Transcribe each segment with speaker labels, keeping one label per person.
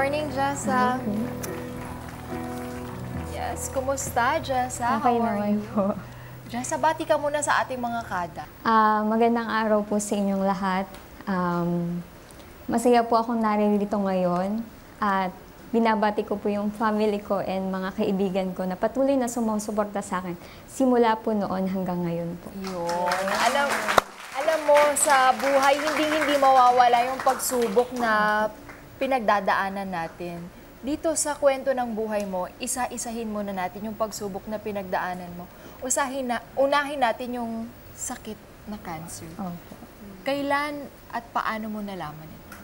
Speaker 1: morning, Jessa. Yes, kumusta, Jessa?
Speaker 2: Okay
Speaker 1: How are
Speaker 2: naman
Speaker 1: you?
Speaker 2: po.
Speaker 1: Jessa, bati ka muna sa ating mga kada.
Speaker 2: Magandang araw po sa inyong lahat. Masaya po akong naririto ngayon at binabati ko po yung family ko and mga kaibigan ko na patuloy na sumusuporta sa akin simula po noon hanggang ngayon po.
Speaker 1: Yun. Alam mo, sa buhay, hindi mawawala yung pagsubok na pinagdadaanan natin. Dito sa kwento ng buhay mo, isa-isahin muna natin yung pagsubok na pinagdaanan mo. Unahin natin yung sakit na cancer.
Speaker 2: Opo.
Speaker 1: Kailan at paano mo nalaman ito?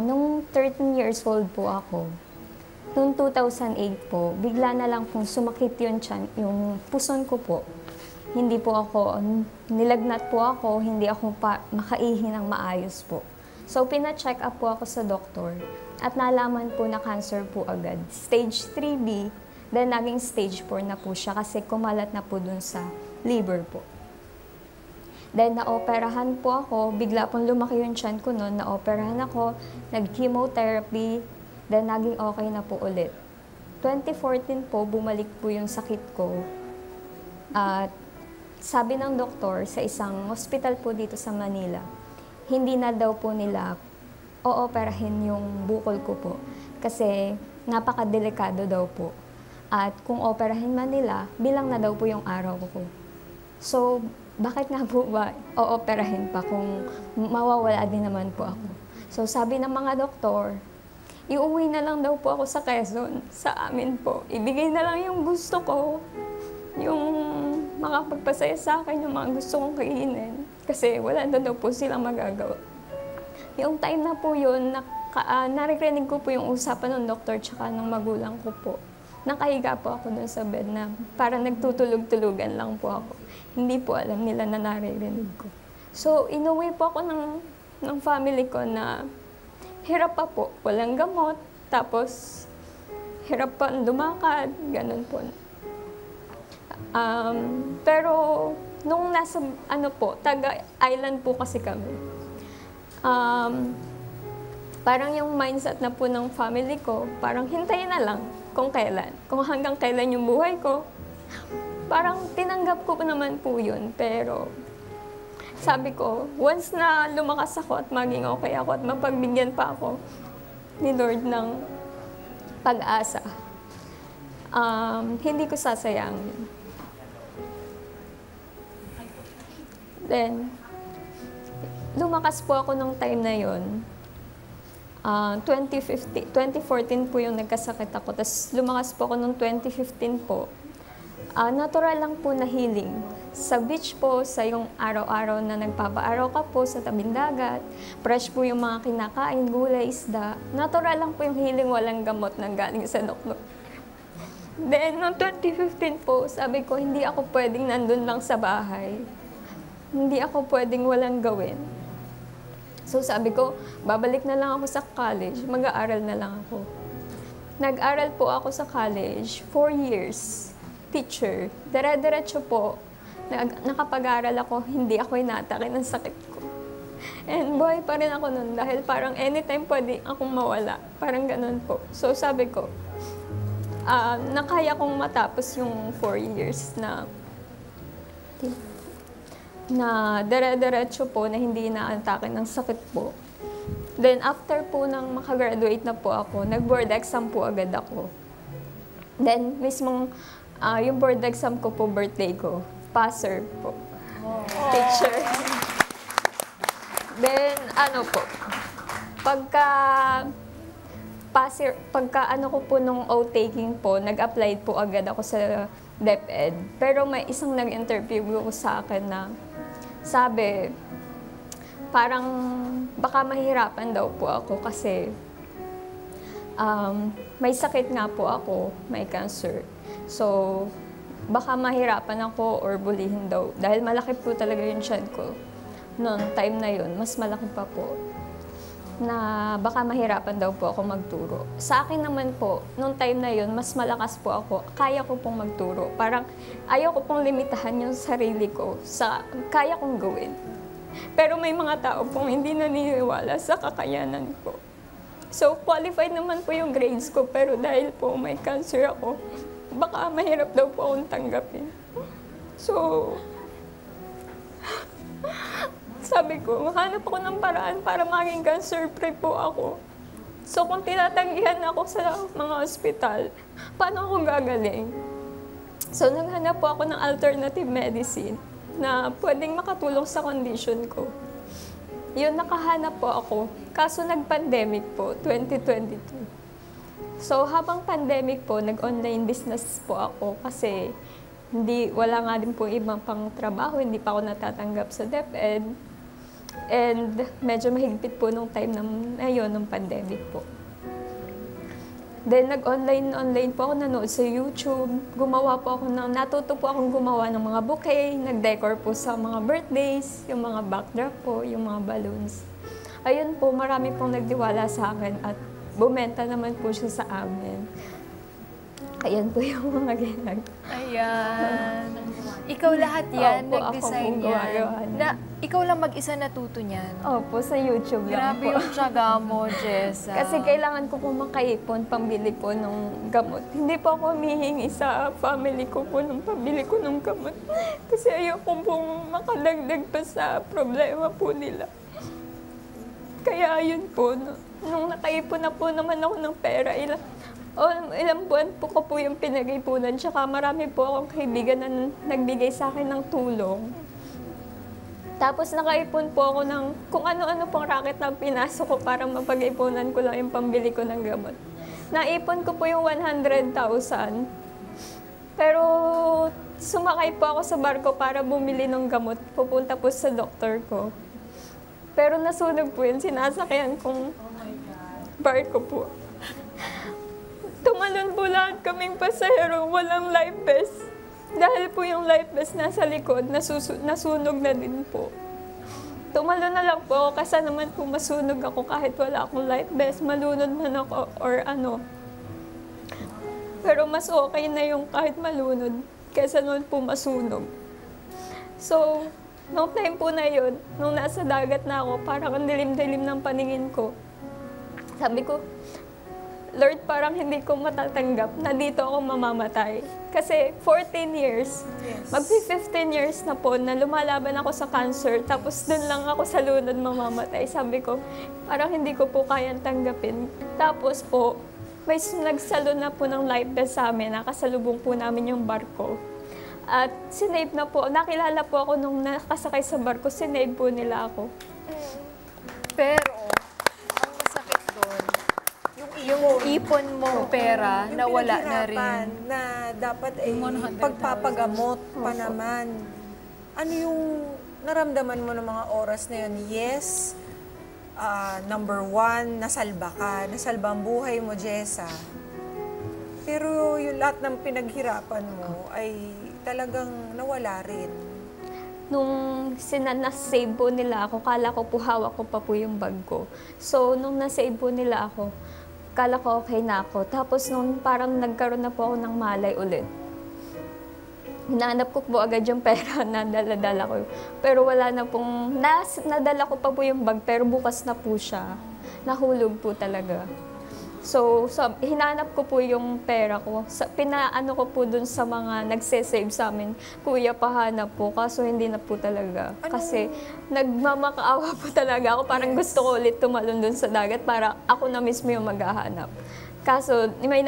Speaker 2: Nung 13 years old po ako, noong 2008 po, bigla na lang pong sumakit yung puson ko po. Hindi po ako, nilagnat po ako, hindi ako makaihi ng maayos po. So, pina-check up po ako sa doktor at nalaman po na cancer po agad. Stage 3B, then naging stage 4 na po siya kasi kumalat na po dun sa liver po. Then, naoperahan po ako, bigla pong lumaki yung tiyan ko noon, naoperahan ako, nag-chemotherapy, then naging okay na po ulit. 2014 po, bumalik po yung sakit ko. At sabi ng doktor sa isang hospital po dito sa Manila, hindi na daw po nila ooperahin yung bukol ko po kasi napakadelikado daw po. At kung operahin man nila, bilang na daw po yung araw ko. So, bakit nga po ba ooperahin pa kung mawawala din naman po ako? So, sabi ng mga doktor, iuwi na lang daw po ako sa Quezon, sa amin po. Ibigay na lang yung gusto ko, yung makapagpasaya sa akin, yung mga gusto kong kainin. Kasi wala na daw po silang magagawa. Yung time na po yun, naririnig ko po yung usapan ng doktor tsaka ng magulang ko po. Nakahiga po ako dun sa bed na parang nagtutulog-tulugan lang po ako. Hindi po alam nila na naririnig ko. So, inuwi po ako ng family ko na hirap pa po, walang gamot, tapos hirap pa lumakad, ganun po. Pero nung nasa, taga-island po kasi kami, parang yung mindset na po ng family ko, parang hintayin na lang kung kailan. Kung hanggang kailan yung buhay ko. Parang tinanggap ko pa naman po yun. Pero sabi ko, once na lumakas ako at maging okay ako at mapagbigyan pa ako ni Lord ng pag-asa, hindi ko sasayangin. Then, lumakas po ako nung time na yun. 2014 po yung nagkasakit ako. Tapos lumakas po ako nung 2015 po. Natural lang po na healing. Sa beach po, sa yung araw-araw na nagpapaaraw ka po sa tabing dagat. Fresh po yung mga kinakain, gulay, isda. Natural lang po yung healing, walang gamot na galing sa doktor. Then, noong 2015 po, sabi ko, hindi ako pwedeng nandun lang sa bahay. Hindi ako pwedeng walang gawin. So sabi ko, babalik na lang ako sa college, mag-aaral na lang ako. Nag-aral po ako sa college, 4 years, teacher. Dire-diretso po, nakapag-aral ako, hindi ako inatake ng sakit ko. And buhay pa rin ako nun dahil parang anytime pwede akong mawala. Parang ganun po. So sabi ko, nakaya kong matapos yung 4 years na dire-diretso po na hindi inaatake ng sakit po. Then after po nang makagraduate na po ako, nag-board exam po agad ako. Then mismong yung board exam ko po, birthday ko, passer po. Teacher. Then pagka ko po nung O-taking po, nag-apply po agad ako sa DepEd. Pero may isang nag-interview ko sa akin na sabi, parang baka mahirapan daw po ako kasi may sakit nga po ako, may cancer. So, baka mahirapan ako or bulihin daw. Dahil malaki po talaga yung tiyan ko. Noong time na yun, mas malaki pa po. Na baka mahirapan daw po ako magturo. Sa akin naman po, nung time na yun, mas malakas po ako. Kaya ko pong magturo. Parang ayaw ko pong limitahan yung sarili ko sa kaya kong gawin. Pero may mga tao pong hindi naniniwala sa kakayanan ko. So, qualified naman po yung grades ko, pero dahil po may cancer ako, baka mahirap daw po akong tanggapin. So, sabi ko, hanap ako ng paraan para maging cancer-free po ako. So, kung tinatanggihan ako sa mga ospital, paano ako gagaling? So, naghanap po ako ng alternative medicine na pwedeng makatulong sa condition ko. Yun, nakahanap po ako. Kaso nag-pandemic po, 2022. So, habang pandemic po, nag-online business po ako kasi wala nga din po ibang pang trabaho, hindi pa ako natatanggap sa DepEd. And medyo mahigpit po nung time na yun, ng pandemic po. Then nag-online po ako, nanood sa YouTube. Natuto po akong gumawa ng mga bouquet, nag-decor po sa mga birthdays, yung mga backdrop po, yung mga balloons. Ayun po, marami pong nagdiwala sa akin at bumenta naman po siya sa amin. Ayan po yung mga ginagawa.
Speaker 1: Ayan. Ikaw lahat yan,
Speaker 2: Opo,
Speaker 1: nag-design
Speaker 2: ako po
Speaker 1: yan.
Speaker 2: gumagawa.
Speaker 1: Ikaw lang mag-isa natuto niyan.
Speaker 2: Opo, sa YouTube lang
Speaker 1: Grabe
Speaker 2: po.
Speaker 1: yung tiyaga mo, Jessa.
Speaker 2: Kasi kailangan ko po makaipon, pambili po ng gamot. Hindi po ako humihingi sa family ko po ng pambili ko ng gamot. Kasi ayoko pong makadagdag pa sa problema po nila. Kaya ayun po, nung nakaipon na po naman ako ng pera, ilang buwan po ko po yung pinag-ipunan. Tsaka marami po akong kaibigan na nagbigay sa akin ng tulong. Tapos nakaipon po ako ng kung ano-ano pong racket na pinasok ko para mapag-ipunan ko lang yung pambili ko ng gamot. Naipon ko po yung 100,000. Pero sumakay po ako sa barko para bumili ng gamot. Pupunta po sa doktor ko. Pero nasunog po yun. Sinasakyan kong barko po. Tumalon po lahat kaming pasahero, walang life vest. Dahil po yung life vest nasa likod, nasunog na din po. Tumalon na lang po ako kasi naman po masunog ako kahit wala akong life vest, malunod man ako or ano. Pero mas okay na yung kahit malunod kaysa noon po masunog. So, nung time po na yun, nung nasa dagat na ako, parang ang dilim-dilim ng paningin ko. Sabi ko, Lord, parang hindi ko matatanggap na dito ako mamamatay. Kasi 14 years, magpi-15 years na po na lumalaban ako sa cancer, tapos dun lang ako sa lunod mamamatay. Sabi ko, parang hindi ko po kayang tanggapin. Tapos po, may nagsalo na po ng life vest sa amin, nakasalubong po namin yung barko. At sinave na po, nakilala po ako nung nakasakay sa barko, sinave po nila ako.
Speaker 1: Pero, ang masakit doon, yung ipon mong pera,
Speaker 3: Yung
Speaker 1: nawala na rin.
Speaker 3: pinaghirapan na dapat pagpapagamot pa naman. Ano yung naramdaman mo ng mga oras na yun? Yes, number one, nasalba ka. Nasalba ang buhay mo, Jessa. Pero yung lahat ng pinaghirapan mo ay talagang nawala rin.
Speaker 2: Nung na-save po nila ako, kala ko po hawak ko pa po yung bag ko. So, nung na-save po nila ako, kala ko okay na ako. Tapos nung parang nagkaroon na po ako ng malay ulit. Hinahanap ko po agad yung pera na dala-dala ko. Pero wala na pong, nadala ko pa po yung bag, pero bukas na po siya. Nahulog po talaga. So hinanap ko po yung pera ko. Pinaano ko po dun sa mga nagse-save sa amin. Kuya, pahanap po. Kaso hindi na po talaga. Kasi nagmamakaawa po talaga ako. Parang gusto ko ulit tumalon dun sa dagat para ako na mismo yung maghahanap. Kaso may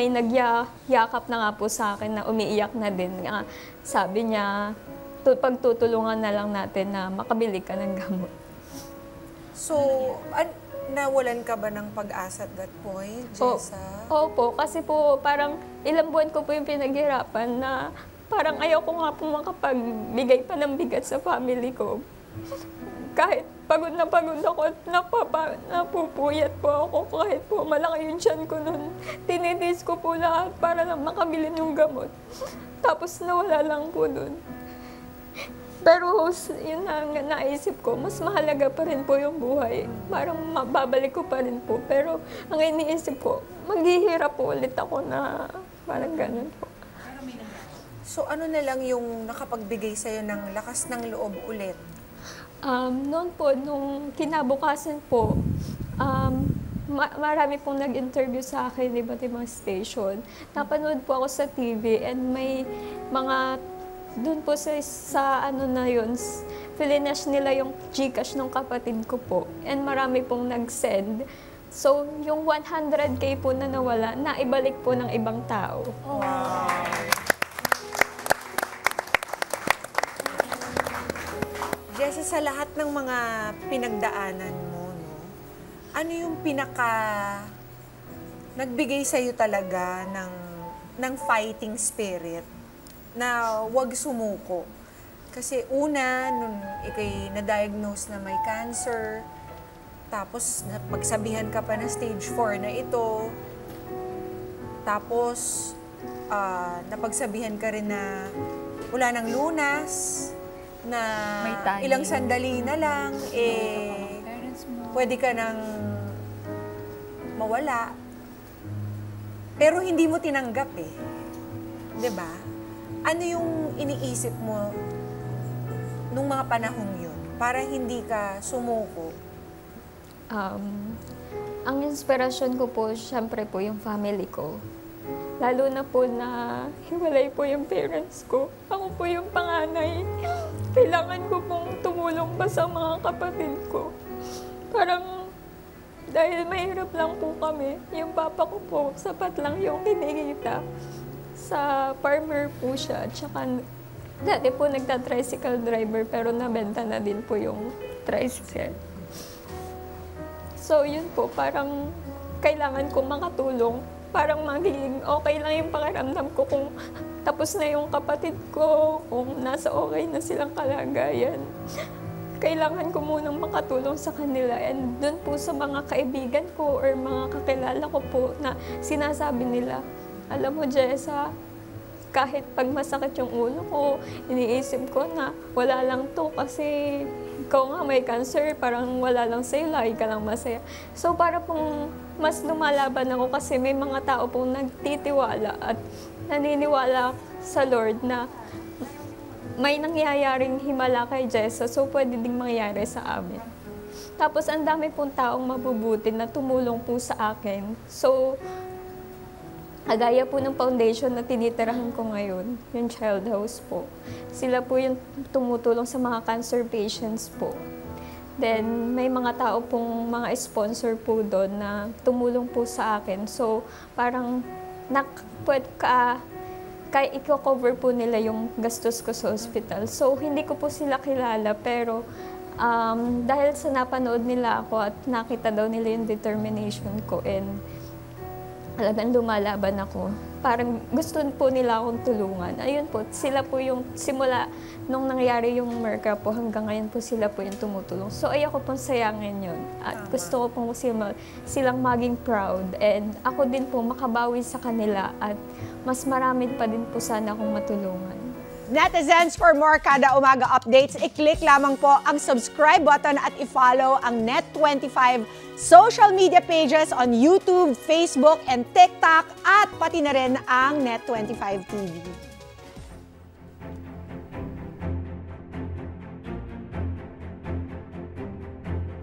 Speaker 2: nagyakap na nga po sa akin na umiiyak na din. Sabi niya, pagtutulungan na lang natin na makabili ka ng gamot.
Speaker 3: So, nawalan ka ba ng pag-asa at that point, Jessa?
Speaker 2: Opo, kasi po parang ilang buwan ko po yung pinaghirapan na parang ayaw ko nga po makapagbigay pa ng bigat sa family ko. Kahit pagod ako at napupuyat po ako kahit po malaki yung tiyan ko nun. Tinitiis ko po lahat para lang makabili ng gamot. Tapos nawala lang po dun. Pero yun na naisip ko, mas mahalaga pa rin po yung buhay. Parang mababalik ko pa rin po. Pero ang iniisip ko, maghihirap po ulit ako na parang ganun po.
Speaker 3: So ano na lang yung nakapagbigay sa'yo ng lakas ng loob ulit?
Speaker 2: Noon po, nung kinabukasan po, marami pong nag-interview sa akin, iba't ibang station. Napanood po ako sa TV and may mga, doon po sa ano na yun, Filinesh nila yung Gcash ng kapatid ko po. And marami pong nag-send. So, yung 100K po na nawala, naibalik po ng ibang tao.
Speaker 3: Jessie, sa lahat ng mga pinagdaanan mo, no, ano yung nagbigay sa'yo talaga ng fighting spirit na wag sumuko? Kasi una, nung ikay na-diagnose na may cancer, tapos pagsabihan ka pa na stage 4 na ito, tapos napagsabihan ka rin na wala nang lunas, na
Speaker 1: May tayo.
Speaker 3: ilang sandali na lang, pwede ka nang mawala. Pero hindi mo tinanggap eh. 'Di ba? Ano yung iniisip mo nung mga panahong yun para hindi ka sumuko?
Speaker 2: Ang inspirasyon ko po, syempre po yung family ko. Lalo na po na hiwalay po yung parents ko. Ako po yung panganay. Kailangan ko pong tumulong pa sa mga kapatid ko. Parang dahil mahirap lang po kami, yung papa ko po, sapat lang yung kinikita. Sa farmer po siya. Tsaka dati po nagta-tricycle driver pero nabenta na din po yung tricycle. So yun po, parang kailangan ko makatulong. Parang magiging okay lang yung pakiramdam ko kung tapos na yung kapatid ko, kung nasa okay na silang kalagayan. Kailangan ko munang makatulong sa kanila. And doon po sa mga kaibigan ko or mga kakilala ko po na sinasabi nila, alam mo, Jessa, kahit pag masakit yung ulo ko, iniisip ko na wala lang to kasi ikaw nga may cancer, parang wala lang sa'yo, lagi ka lang masaya. So para pong mas lumalaban ako kasi may mga tao pong nagtitiwala at naniniwala sa Lord na may nangyayaring himala kay Jessa, so pwede ding mangyari sa amin. Tapos ang dami pong taong mabubuti na tumulong po sa akin. So, kagaya po ng foundation na tinitirahan ko ngayon, yung Child House po. Sila po yung tumutulong sa mga cancer patients po. Then, may mga tao pong mga sponsor po doon na tumulong po sa akin. So, parang kaya i-cover po nila yung gastos ko sa hospital. So, hindi ko po sila kilala, pero dahil sa napanood nila ako at nakita daw nila yung determination ko and talagang lumalaban ako. Parang gusto po nila akong tulungan. Ayun po, sila po yung simula nung nangyari yung Merca po hanggang ngayon po sila po yung tumutulong. So ayoko pong sayangin yun. At gusto ko pong silang maging proud. And ako din po makabawi sa kanila at mas marami pa din po sana akong matulungan.
Speaker 4: Netizens, for more Kada Umaga updates, i-click lamang po ang subscribe button at i-follow ang Net25 social media pages on YouTube, Facebook, and TikTok at pati na rin ang Net25 TV.